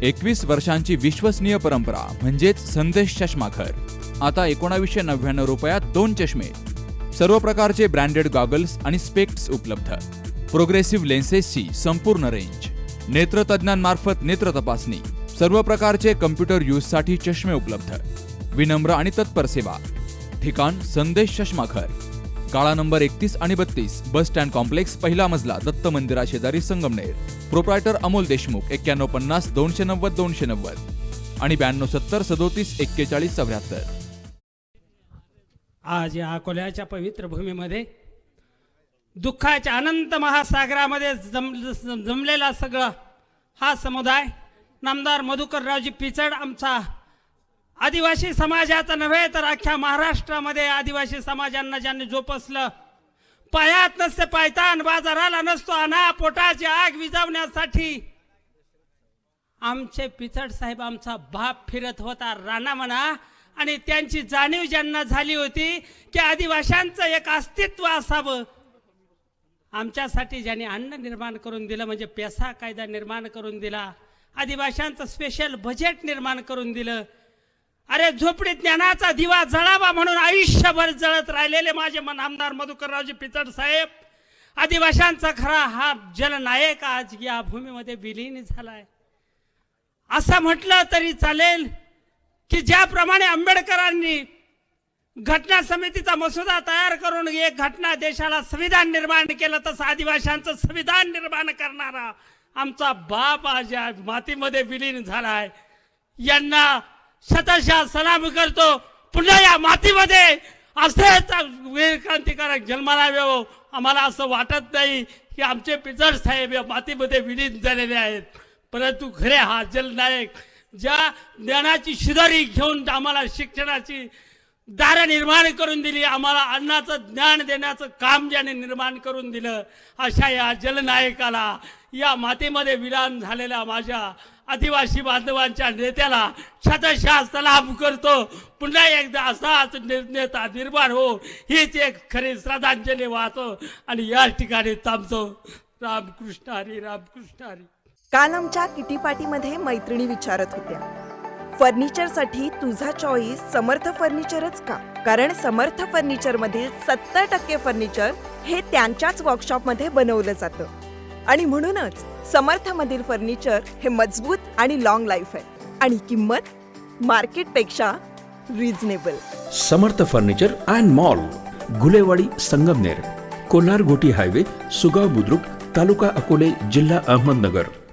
21 वर्षांची विश्वसनीय परंपरा म्हणजेच संदेश चष्माघर. आता 1999 रुपयात 2 चष्मे. सर्व प्रकारचे ब्रँडेड गॉगल्स आणि स्पेक्ट्स उपलब्ध. प्रोग्रेसिव्ह लेन्सेसची संपूर्ण रेंज. नेत्रतज्ञांमार्फत नेत्र तपासणी. सर्व प्रकारचे कम्प्युटर यूजसाठी चष्मे उपलब्ध. विनम्र आणि तत्पर सेवा. ठिकाण संदेश चष्माघर. गाळा नंबर 31 आणि 32, बस स्टँड कॉम्प्लेक्स, पहिला मजला, दत्त मंदिरा शेजारी, संगमनेर. प्रोप्रायटर अमोल देशमुख. 9150 290 290 आणि 9270 37 41 74. आज या अकोल्याच्या पवित्र भूमीमध्ये दुःखाच्या अनंत महासागरामध्ये जमलेला सगळा हा समुदाय नामदार मधुकररावजी पिचड आमचा आदिवासी समाजाचा नव्हे तर अख्ख्या महाराष्ट्रामध्ये आदिवासी समाजांना ज्यांनी जोपासलं. पायात नसते पायतान, बाजाराला नसतो आणा, पोटाची आग विझवण्यासाठी आमचे पिचड साहेब आमचा बाप फिरत होता रानामना. आणि त्यांची जाणीव ज्यांना झाली होती की आदिवाशांचं एक अस्तित्व असावं. आमच्यासाठी ज्यांनी अन्न निर्माण करून दिलं म्हणजे पेसा कायदा निर्माण करून दिला. आदिवाशांचं स्पेशल बजेट निर्माण करून दिलं. अरे झोपडीत ज्ञानाचा दिवा जळावा म्हणून आयुष्यभर जळत राहिलेले माझे आमदार मधुकररावजी पिचड साहेब, आदिवाशांचा खरा हा जलनायक आज या भूमीमध्ये विलीन झालाय. असं म्हटलं तरी चालेल की ज्याप्रमाणे आंबेडकरांनी घटना समितीचा मसुदा तयार करून एक घटना देशाला संविधान निर्माण केलं, तसं आदिवाशांचं संविधान निर्माण करणारा आमचा बाप आज या मातीमध्ये विलीन झालाय. यांना शतशः सलाम करतो. पुन्हा या मातीमध्ये असेच वीर क्रांतिकारक जन्माला येवो. आम्हाला असं वाटत नाही की आमचे पिचड साहेब या मातीमध्ये विलीन झालेले आहेत, परंतु खरे हा जलनायक ज्या ज्ञानाची शिदोरी घेऊन आम्हाला शिक्षणाची दारं निर्माण करून दिली, आम्हाला अन्नाचं ज्ञान देण्याचं काम ज्याने निर्माण करून दिलं, अशा या जलनायकाला या मातीमध्ये विलीन झालेल्या माझ्या आदिवासी बांधवांच्या नेत्याला शतशः सलाम करतो. पुन्हा एकदा असाच नेता निर्माण हो हीच एक खरी श्रद्धांजली वाहतो आणि या ठिकाणी थांबतो. रामकृष्ण हरी, रामकृष्ण हरी. काल आमच्या किटी पार्टीमध्ये मैत्रिणी विचारत होत्या, फर्निचरसाठी तुझा चॉईस समर्थ फर्निचरच का? कारण समर्थ फर्निचर मधील 70% फर्निचर हे त्यांच्याच वर्कशॉपमध्ये बनवलं जातं आणि म्हणूनच समर्थ मधील फर्निचर हे मजबूत आणि लॉंग लाईफ आहे आणि किंमत मार्केटपेक्षा reasonable. Samarth furniture and mall, Gulewadi, Sangamner. Kolar Ghoti highway, Sugaon Budruk, तालुका अकोले, जिल्हा अहमदनगर.